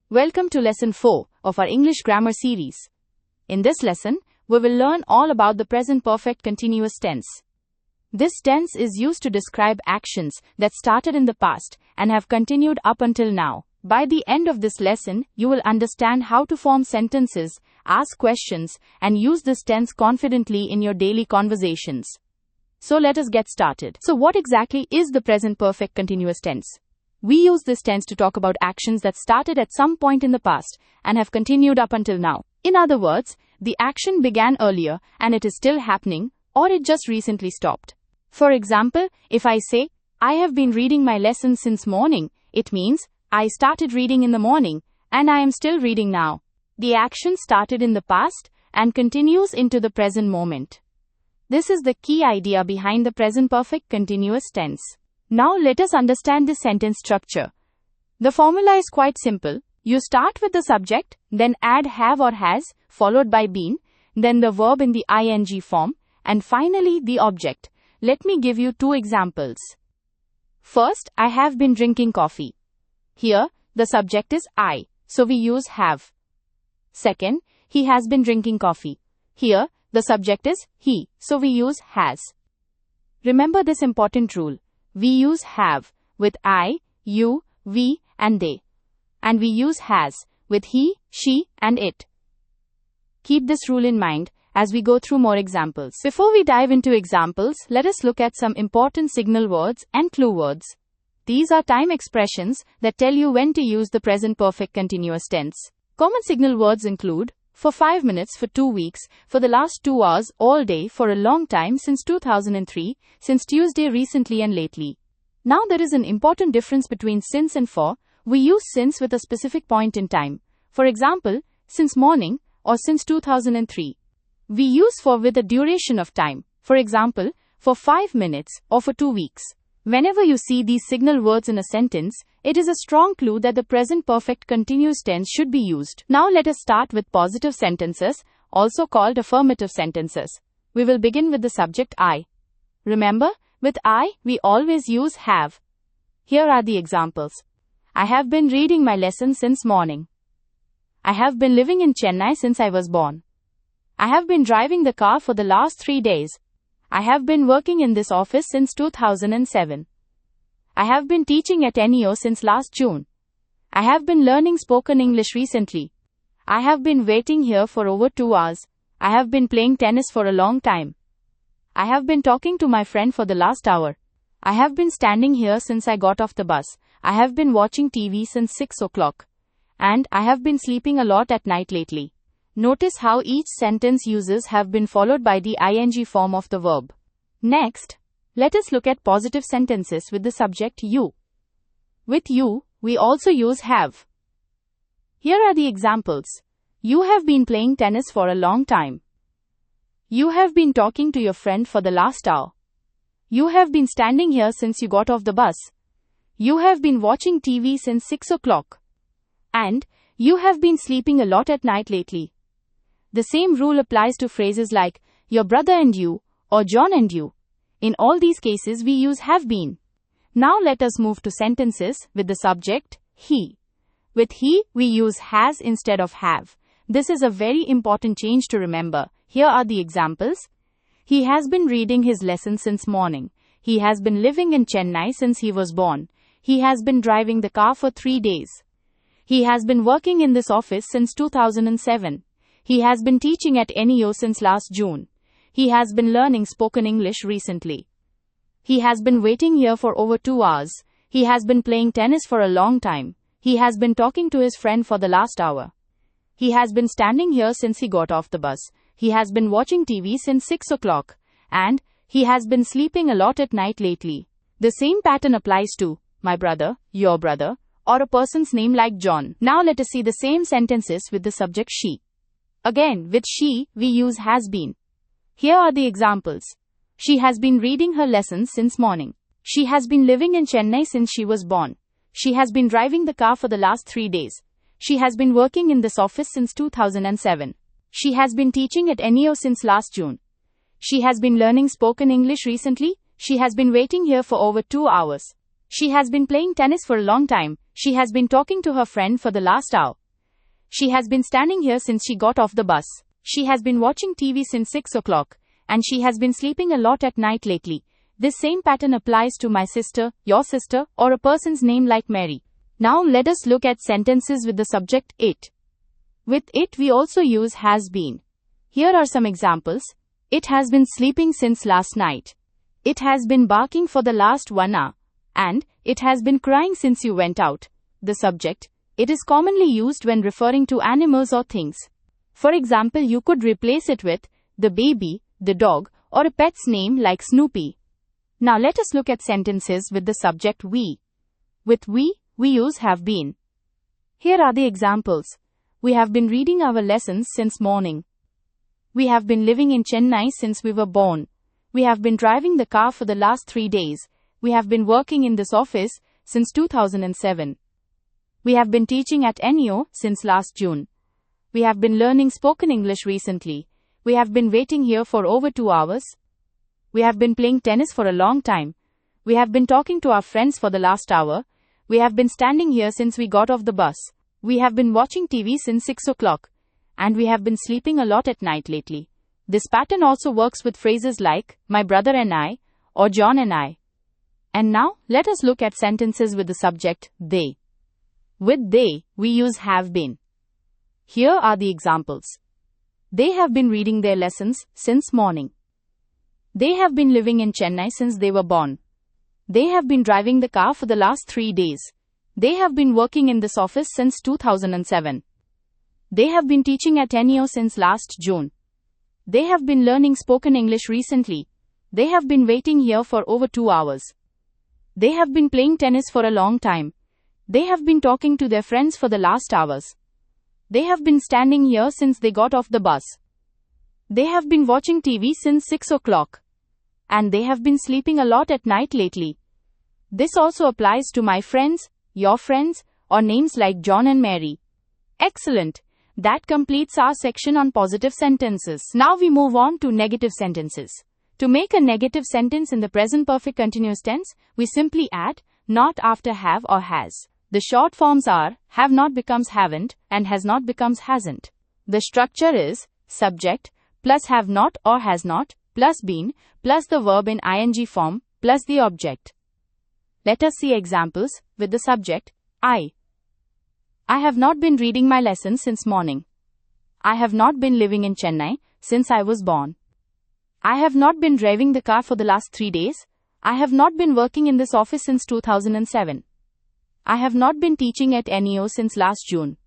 Welcome to Lesson 4 of our English Grammar series. In this lesson, we will learn all about the present perfect continuous tense. This tense is used to describe actions that started in the past and have continued up until now. By the end of this lesson, you will understand how to form sentences, ask questions, and use this tense confidently in your daily conversations. So let us get started. So what exactly is the present perfect continuous tense? We use this tense to talk about actions that started at some point in the past and have continued up until now. In other words, the action began earlier and it is still happening, or it just recently stopped. For example, if I say, I have been reading my lesson since morning, it means I started reading in the morning and I am still reading now. The action started in the past and continues into the present moment. This is the key idea behind the present perfect continuous tense. Now let us understand this sentence structure. The formula is quite simple. You start with the subject, then add have or has, followed by been, then the verb in the ing form, and finally the object. Let me give you two examples. First, I have been drinking coffee. Here, the subject is I, so we use have. Second, he has been drinking coffee. Here, the subject is he, so we use has. Remember this important rule. We use have with I, you, we, and they. And we use has with he, she, and it. Keep this rule in mind as we go through more examples. Before we dive into examples, let us look at some important signal words and clue words. These are time expressions that tell you when to use the present perfect continuous tense. Common signal words include for 5 minutes, for 2 weeks, for the last 2 hours, all day, for a long time, since 2003, since Tuesday, recently and lately. Now there is an important difference between since and for. We use since with a specific point in time. For example, since morning or since 2003. We use for with a duration of time. For example, for 5 minutes or for 2 weeks. Whenever you see these signal words in a sentence, it is a strong clue that the present perfect continuous tense should be used. Now let us start with positive sentences, also called affirmative sentences. We will begin with the subject I. Remember, with I, we always use have. Here are the examples. I have been reading my lesson since morning. I have been living in Chennai since I was born. I have been driving the car for the last 3 days. I have been working in this office since 2007. I have been teaching at NEO since last June. I have been learning spoken English recently. I have been waiting here for over 2 hours. I have been playing tennis for a long time. I have been talking to my friend for the last hour. I have been standing here since I got off the bus. I have been watching TV since 6 o'clock. And I have been sleeping a lot at night lately. Notice how each sentence uses have been followed by the ing form of the verb. Next, let us look at positive sentences with the subject you. With you, we also use have. Here are the examples. You have been playing tennis for a long time. You have been talking to your friend for the last hour. You have been standing here since you got off the bus. You have been watching TV since 6 o'clock. And, you have been sleeping a lot at night lately. The same rule applies to phrases like, your brother and you, or John and you. In all these cases we use have been. Now let us move to sentences with the subject, he. With he, we use has instead of have. This is a very important change to remember. Here are the examples. He has been reading his lesson since morning. He has been living in Chennai since he was born. He has been driving the car for 3 days. He has been working in this office since 2007. He has been teaching at NEO since last June. He has been learning spoken English recently. He has been waiting here for over 2 hours. He has been playing tennis for a long time. He has been talking to his friend for the last hour. He has been standing here since he got off the bus. He has been watching TV since 6 o'clock. And, he has been sleeping a lot at night lately. The same pattern applies to my brother, your brother, or a person's name like John. Now let us see the same sentences with the subject she. Again, with she, we use has been. Here are the examples. She has been reading her lessons since morning. She has been living in Chennai since she was born. She has been driving the car for the last 3 days. She has been working in this office since 2007. She has been teaching at NEO since last June. She has been learning spoken English recently. She has been waiting here for over 2 hours. She has been playing tennis for a long time. She has been talking to her friend for the last hour. She has been standing here since she got off the bus. She has been watching TV since 6 o'clock, and she has been sleeping a lot at night lately. This same pattern applies to my sister, your sister, or a person's name like Mary. Now let us look at sentences with the subject it. With it we also use has been. Here are some examples. It has been sleeping since last night. It has been barking for the last 1 hour. And, it has been crying since you went out. The subject, it is commonly used when referring to animals or things. For example, you could replace it with the baby, the dog, or a pet's name like Snoopy. Now let us look at sentences with the subject we. With we use have been. Here are the examples. We have been reading our lessons since morning. We have been living in Chennai since we were born. We have been driving the car for the last 3 days. We have been working in this office since 2007. We have been teaching at NEO since last June. We have been learning spoken English recently. We have been waiting here for over 2 hours. We have been playing tennis for a long time. We have been talking to our friends for the last hour. We have been standing here since we got off the bus. We have been watching TV since 6 o'clock. And we have been sleeping a lot at night lately. This pattern also works with phrases like, my brother and I, or John and I. And now, let us look at sentences with the subject, they. With they, we use have been. Here are the examples. They have been reading their lessons since morning. They have been living in Chennai since they were born. They have been driving the car for the last 3 days. They have been working in this office since 2007. They have been teaching at NEO since last June. They have been learning spoken English recently. They have been waiting here for over 2 hours. They have been playing tennis for a long time. They have been talking to their friends for the last hours. They have been standing here since they got off the bus. They have been watching TV since 6 o'clock. And they have been sleeping a lot at night lately. This also applies to my friends, your friends, or names like John and Mary. Excellent. That completes our section on positive sentences. Now we move on to negative sentences. To make a negative sentence in the present perfect continuous tense, we simply add not after have or has. The short forms are have not becomes haven't and has not becomes hasn't. The structure is subject plus have not or has not plus been plus the verb in ing form plus the object. Let us see examples with the subject I. I have not been reading my lessons since morning. I have not been living in Chennai since I was born. I have not been driving the car for the last 3 days. I have not been working in this office since 2007. I have not been teaching at NEO since last June.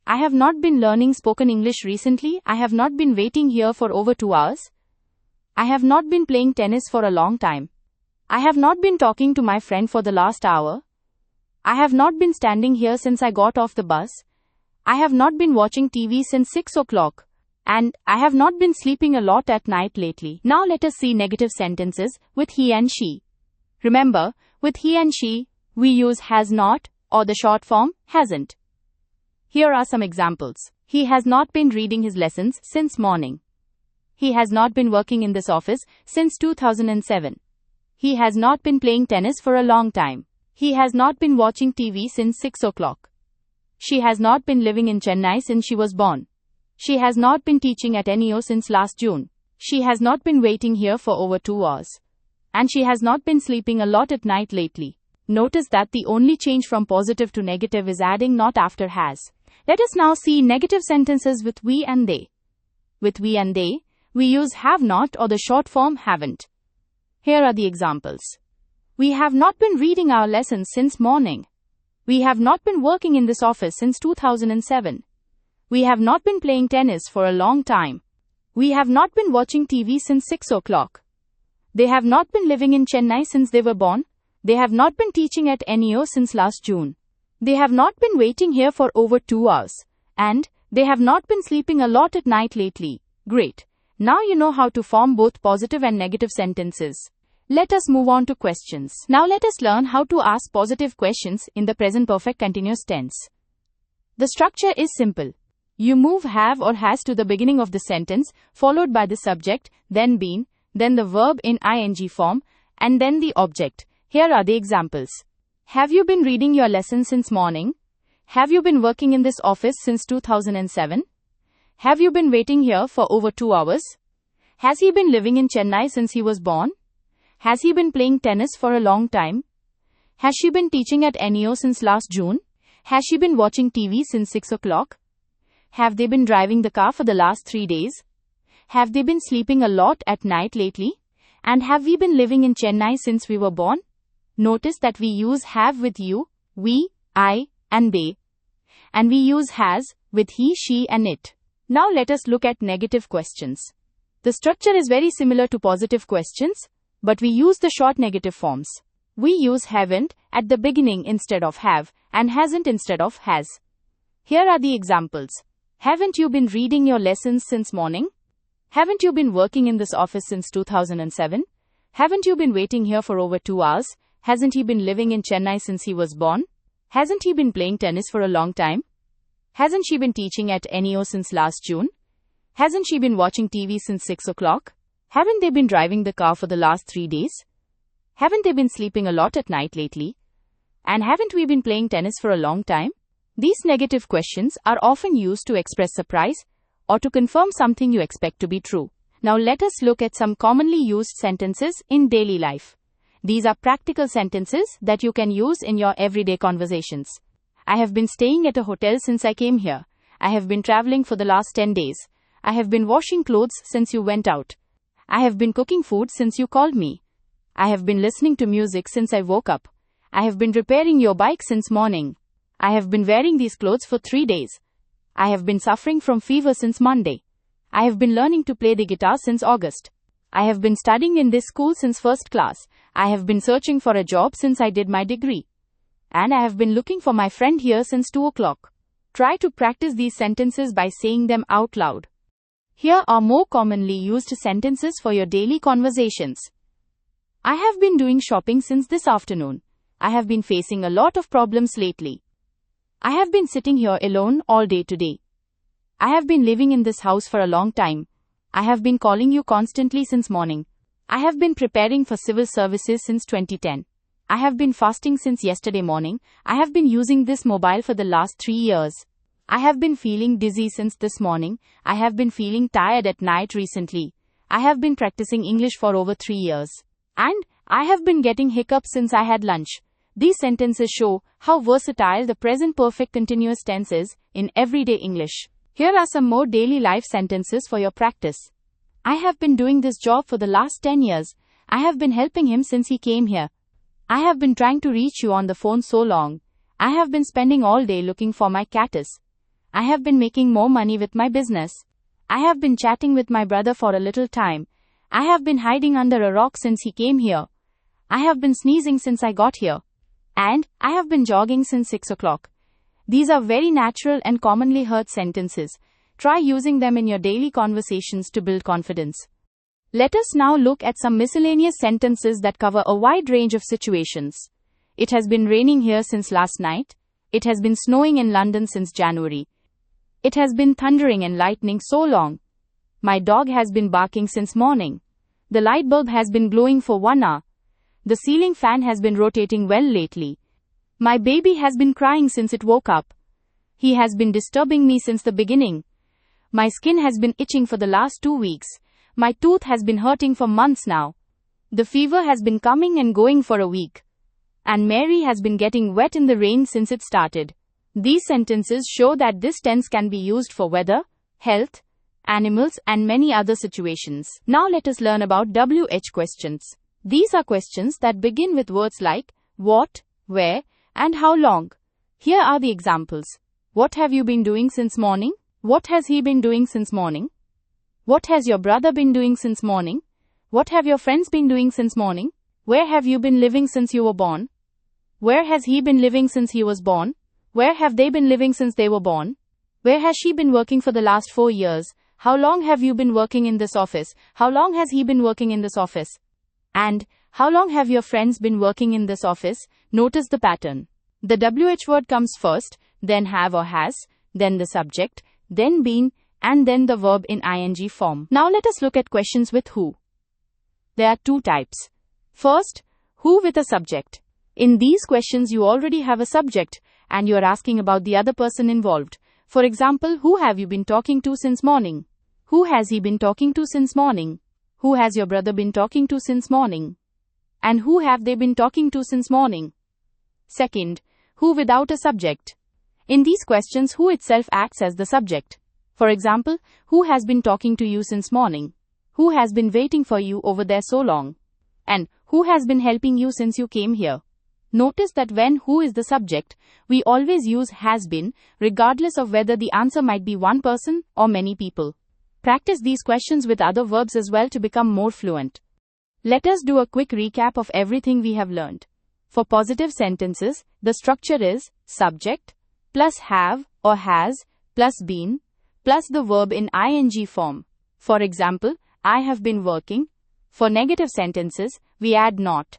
I have not been learning spoken English recently. I have not been waiting here for over 2 hours. I have not been playing tennis for a long time. I have not been talking to my friend for the last hour. I have not been standing here since I got off the bus. I have not been watching TV since 6 o'clock. And I have not been sleeping a lot at night lately. Now let us see negative sentences with he and she. Remember, with he and she, we use has not or the short form hasn't. Here are some examples. He has not been reading his lessons since morning. He has not been working in this office since 2007. He has not been playing tennis for a long time. He has not been watching TV since 6 o'clock. She has not been living in Chennai since she was born. She has not been teaching at NEO since last June. She has not been waiting here for over 2 hours. And she has not been sleeping a lot at night lately. Notice that the only change from positive to negative is adding not after has. Let us now see negative sentences with we and they. With we and they, we use have not or the short form haven't. Here are the examples. We have not been reading our lessons since morning. We have not been working in this office since 2007. We have not been playing tennis for a long time. We have not been watching TV since 6 o'clock. They have not been living in Chennai since they were born. They have not been teaching at NEO since last June. They have not been waiting here for over 2 hours. And they have not been sleeping a lot at night lately. Great. Now you know how to form both positive and negative sentences. Let us move on to questions. Now let us learn how to ask positive questions in the present perfect continuous tense. The structure is simple. You move have or has to the beginning of the sentence, followed by the subject, then been, then the verb in ing form, and then the object. Here are the examples. Have you been reading your lesson since morning? Have you been working in this office since 2007? Have you been waiting here for over 2 hours? Has he been living in Chennai since he was born? Has he been playing tennis for a long time? Has she been teaching at NEO since last June? Has she been watching TV since 6 o'clock? Have they been driving the car for the last 3 days? Have they been sleeping a lot at night lately? And have we been living in Chennai since we were born? Notice that we use have with you, we, I, and they. And we use has with he, she, and it. Now let us look at negative questions. The structure is very similar to positive questions, but we use the short negative forms. We use haven't at the beginning instead of have, and hasn't instead of has. Here are the examples. Haven't you been reading your lessons since morning? Haven't you been working in this office since 2007? Haven't you been waiting here for over 2 hours? Hasn't he been living in Chennai since he was born? Hasn't he been playing tennis for a long time? Hasn't she been teaching at NEO since last June? Hasn't she been watching TV since 6 o'clock? Haven't they been driving the car for the last 3 days? Haven't they been sleeping a lot at night lately? And haven't we been playing tennis for a long time? These negative questions are often used to express surprise or to confirm something you expect to be true. Now let us look at some commonly used sentences in daily life. These are practical sentences that you can use in your everyday conversations. I have been staying at a hotel since I came here. I have been traveling for the last 10 days. I have been washing clothes since you went out. I have been cooking food since you called me. I have been listening to music since I woke up. I have been repairing your bike since morning. I have been wearing these clothes for 3 days. I have been suffering from fever since Monday. I have been learning to play the guitar since August. I have been studying in this school since first class. I have been searching for a job since I did my degree. And I have been looking for my friend here since 2 o'clock. Try to practice these sentences by saying them out loud. Here are more commonly used sentences for your daily conversations. I have been doing shopping since this afternoon. I have been facing a lot of problems lately. I have been sitting here alone all day today. I have been living in this house for a long time. I have been calling you constantly since morning. I have been preparing for civil services since 2010. I have been fasting since yesterday morning. I have been using this mobile for the last 3 years. I have been feeling dizzy since this morning. I have been feeling tired at night recently. I have been practicing English for over 3 years. And I have been getting hiccups since I had lunch. These sentences show how versatile the present perfect continuous tense is in everyday English. Here are some more daily life sentences for your practice. I have been doing this job for the last 10 years. I have been helping him since he came here. I have been trying to reach you on the phone so long. I have been spending all day looking for my catus. I have been making more money with my business. I have been chatting with my brother for a little time. I have been hiding under a rock since he came here. I have been sneezing since I got here. And I have been jogging since 6 o'clock. These are very natural and commonly heard sentences. Try using them in your daily conversations to build confidence. Let us now look at some miscellaneous sentences that cover a wide range of situations. It has been raining here since last night. It has been snowing in London since January. It has been thundering and lightning so long. My dog has been barking since morning. The light bulb has been glowing for 1 hour. The ceiling fan has been rotating well lately. My baby has been crying since it woke up. He has been disturbing me since the beginning. My skin has been itching for the last 2 weeks. My tooth has been hurting for months now. The fever has been coming and going for a week. And Mary has been getting wet in the rain since it started. These sentences show that this tense can be used for weather, health, animals, and many other situations. Now let us learn about WH questions. These are questions that begin with words like what, where, and how long. Here are the examples. What have you been doing since morning? What has he been doing since morning? What has your brother been doing since morning? What have your friends been doing since morning? Where have you been living since you were born? Where has he been living since he was born? Where have they been living since they were born? Where has she been working for the last 4 years? How long have you been working in this office? How long has he been working in this office? And how long have your friends been working in this office? Notice the pattern. The WH word comes first, then have or has, then the subject, then been, and then the verb in ing form. Now let us look at questions with who. There are 2 types. First, who with a subject. In these questions, you already have a subject and you are asking about the other person involved. For example, who have you been talking to since morning? Who has he been talking to since morning? Who has your brother been talking to since morning? And who have they been talking to since morning? Second, who without a subject. In these questions, who itself acts as the subject. For example, who has been talking to you since morning? Who has been waiting for you over there so long? And who has been helping you since you came here? Notice that when who is the subject, we always use has been, regardless of whether the answer might be one person or many people. Practice these questions with other verbs as well to become more fluent. Let us do a quick recap of everything we have learned. For positive sentences, the structure is subject plus have or has plus been plus the verb in ing form. For example, I have been working. For negative sentences, we add not.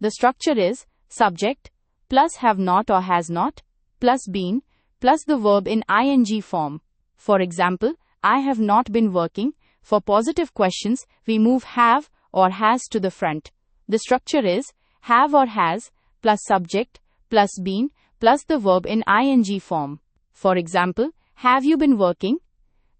The structure is subject plus have not or has not plus been plus the verb in ing form. For example, I have not been working. For positive questions, we move have or has to the front. The structure is have or has plus subject plus been plus the verb in ing form. For example, have you been working?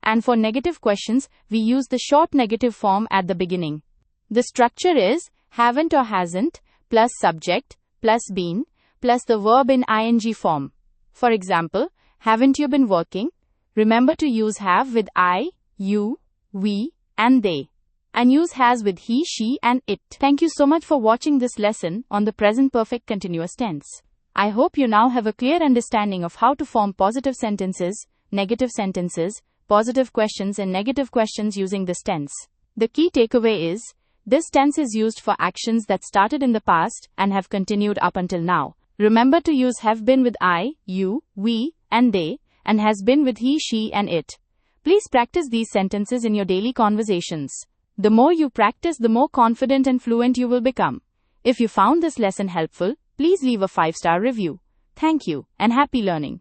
And for negative questions, we use the short negative form at the beginning. The structure is haven't or hasn't plus subject plus been plus the verb in ing form. For example, haven't you been working? Remember to use have with I, you, we, and they. And use has with he, she, and it. Thank you so much for watching this lesson on the present perfect continuous tense. I hope you now have a clear understanding of how to form positive sentences, positive questions, and negative questions using this tense. The key takeaway is, this tense is used for actions that started in the past and have continued up until now. Remember to use have been with I, you, we, and they, and has been with he, she, and it. Please practice these sentences in your daily conversations. The more you practice, the more confident and fluent you will become. If you found this lesson helpful, please leave a 5-star review. Thank you, and happy learning.